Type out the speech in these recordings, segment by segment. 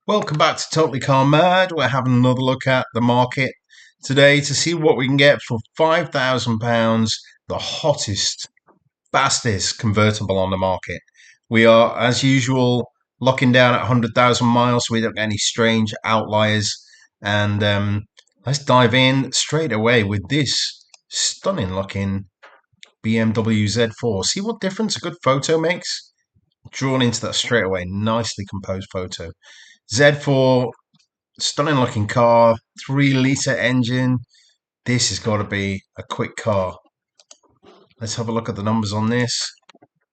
Welcome back to Totally Car Mad. We're having another look at the market today to see what we can get for £5,000, the hottest, fastest convertible on the market. We are, as usual, locking down at 100,000 miles so we don't get any strange outliers. And let's dive in straight away with this stunning looking BMW Z4. See what difference a good photo makes? Drawn into that straight away. Nicely composed photo. Z4, stunning looking car, 3 litre engine. This has got to be a quick car. Let's have a look at the numbers on this.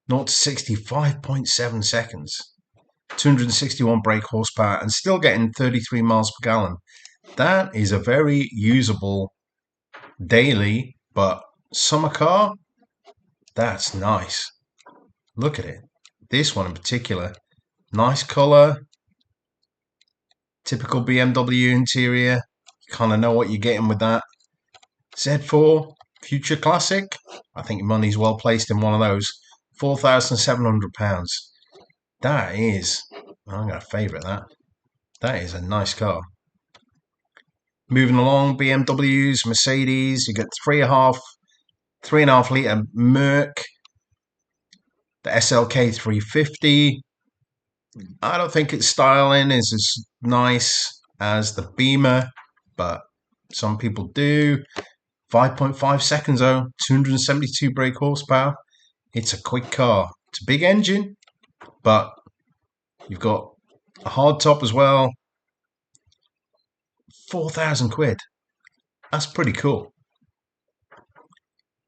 0 to 60, 5.7 seconds. 261 brake horsepower and still getting 33 miles per gallon. That is a very usable daily, but summer car, that's nice. Look at it. This one in particular. Nice colour. Typical BMW interior. You kind of know what you're getting with that. Z4, future classic. I think your money's well placed in one of those. £4,700. That is, I'm going to favourite that. That is a nice car. Moving along, BMWs, Mercedes. You get 3.5 litre Merc. The SLK 350. I don't think its styling is as nice as the Beamer, but some people do. 5.5 seconds though, 272 brake horsepower. It's a quick car. It's a big engine, but you've got a hard top as well. 4,000 quid. That's pretty cool.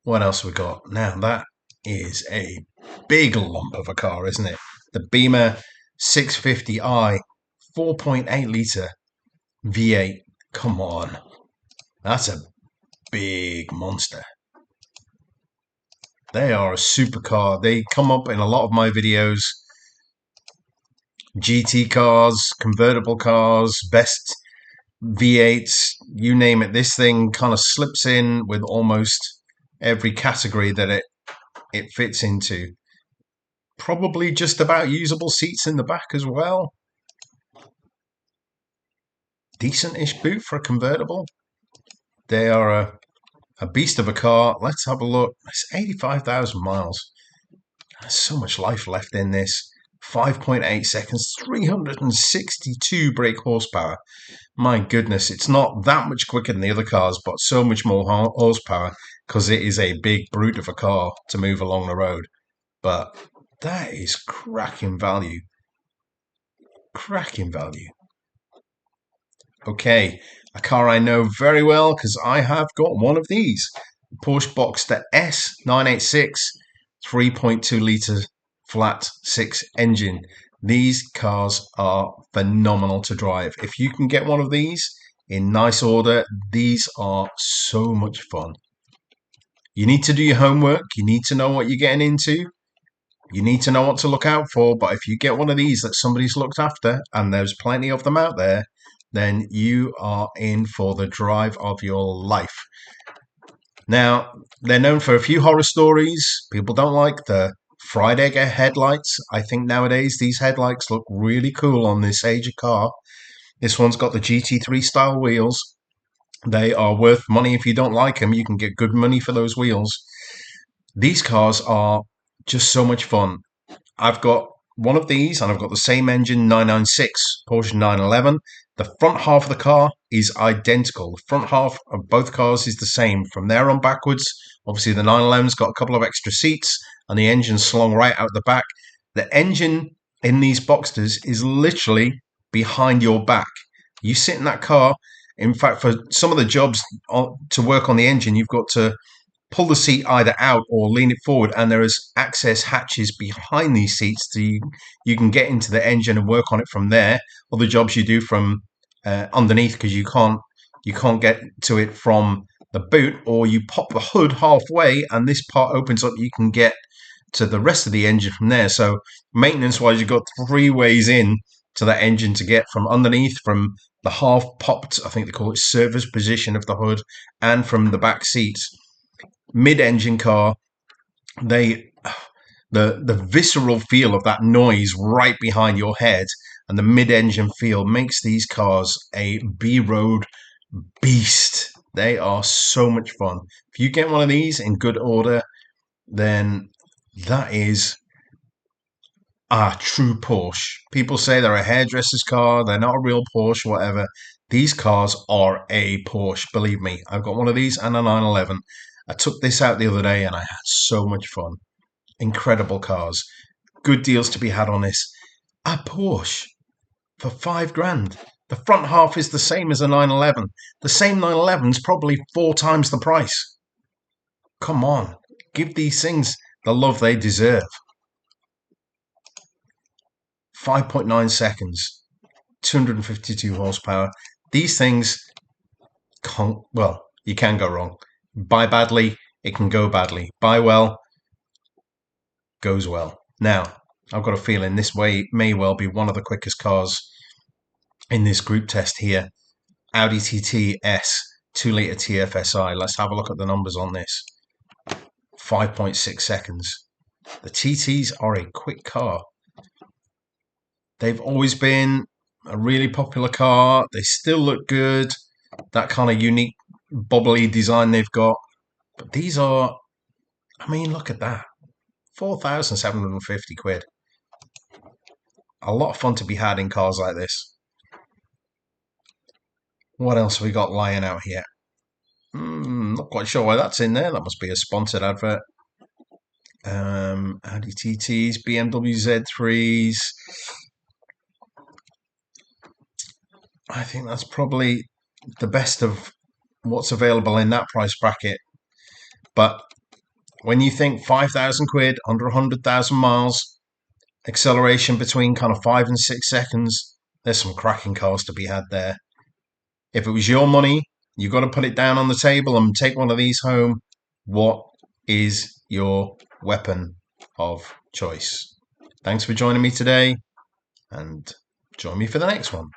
What else have we got? Now that is a big lump of a car, isn't it? The Beamer 650i, 4.8 litre V8. Come on. That's a big monster. They are a supercar. They come up in a lot of my videos. GT cars, convertible cars, best V8s, you name it. This thing kind of slips in with almost every category that it fits into. Probably just about usable seats in the back as well. Decent-ish boot for a convertible. They are a beast of a car. Let's have a look. It's 85,000 miles. There's so much life left in this. 5.8 seconds, 362 brake horsepower. My goodness, it's not that much quicker than the other cars, but so much more horsepower because it is a big brute of a car to move along the road. But that is cracking value. Cracking value. Okay, a car I know very well because I have got one of these. Porsche Boxster S986, 3.2 litre flat 6 engine. These cars are phenomenal to drive. If you can get one of these in nice order, these are so much fun. You need to do your homework. You need to know what you're getting into. You need to know what to look out for. But if you get one of these that somebody's looked after, and there's plenty of them out there, then you are in for the drive of your life. Now, they're known for a few horror stories. People don't like the fried egg headlights. I think nowadays these headlights look really cool on this age of car. This one's got the GT3 style wheels. They are worth money. If you don't like them, you can get good money for those wheels. These cars are just so much fun. I've got one of these and I've got the same engine, 996 Porsche 911. The front half of the car is identical. The front half of both cars is the same. From there on backwards, obviously the 911's got a couple of extra seats and the engine's slung right out the back. The engine in these Boxsters is literally behind your back. You sit in that car. In fact, for some of the jobs to work on the engine, you've got to pull the seat either out or lean it forward, and there is access hatches behind these seats so you can get into the engine and work on it from there. Other jobs you do from underneath because you can't get to it from the boot, or you pop the hood halfway and this part opens up. You can get to the rest of the engine from there. So maintenance wise, you've got 3 ways in to that engine to get from underneath, from the half popped, I think they call it service position of the hood, and from the back seats. Mid-engine car, the visceral feel of that noise right behind your head and the mid-engine feel makes these cars a B-road beast. They are so much fun. If you get one of these in good order, then that is a true Porsche. People say they're a hairdresser's car, they're not a real Porsche, whatever. These cars are a Porsche, believe me. I've got one of these and a 911. I took this out the other day and I had so much fun. Incredible cars. Good deals to be had on this. A Porsche for $5,000. The front half is the same as a 911. The same 911's probably 4 times the price. Come on, give these things the love they deserve. 5.9 seconds, 252 horsepower. These things can't, well, you can go wrong. Buy badly, it can go badly. Buy well, goes well. Now, I've got a feeling this may well be one of the quickest cars in this group test here. Audi TT S 2-litre TFSI. Let's have a look at the numbers on this. 5.6 seconds. The TTs are a quick car. They've always been a really popular car. They still look good. That kind of unique bobbly design they've got. But these are, I mean, look at that. 4,750 quid. A lot of fun to be had in cars like this. What else have we got lying out here? Not quite sure why that's in there. That must be a sponsored advert. Audi TTs, BMW Z3s. I think that's probably the best of what's available in that price bracket. But when you think 5,000 quid, under 100,000 miles, acceleration between kind of 5 and 6 seconds, there's some cracking cars to be had there. If it was your money, you've got to put it down on the table and take one of these home. What is your weapon of choice? Thanks for joining me today, and join me for the next one.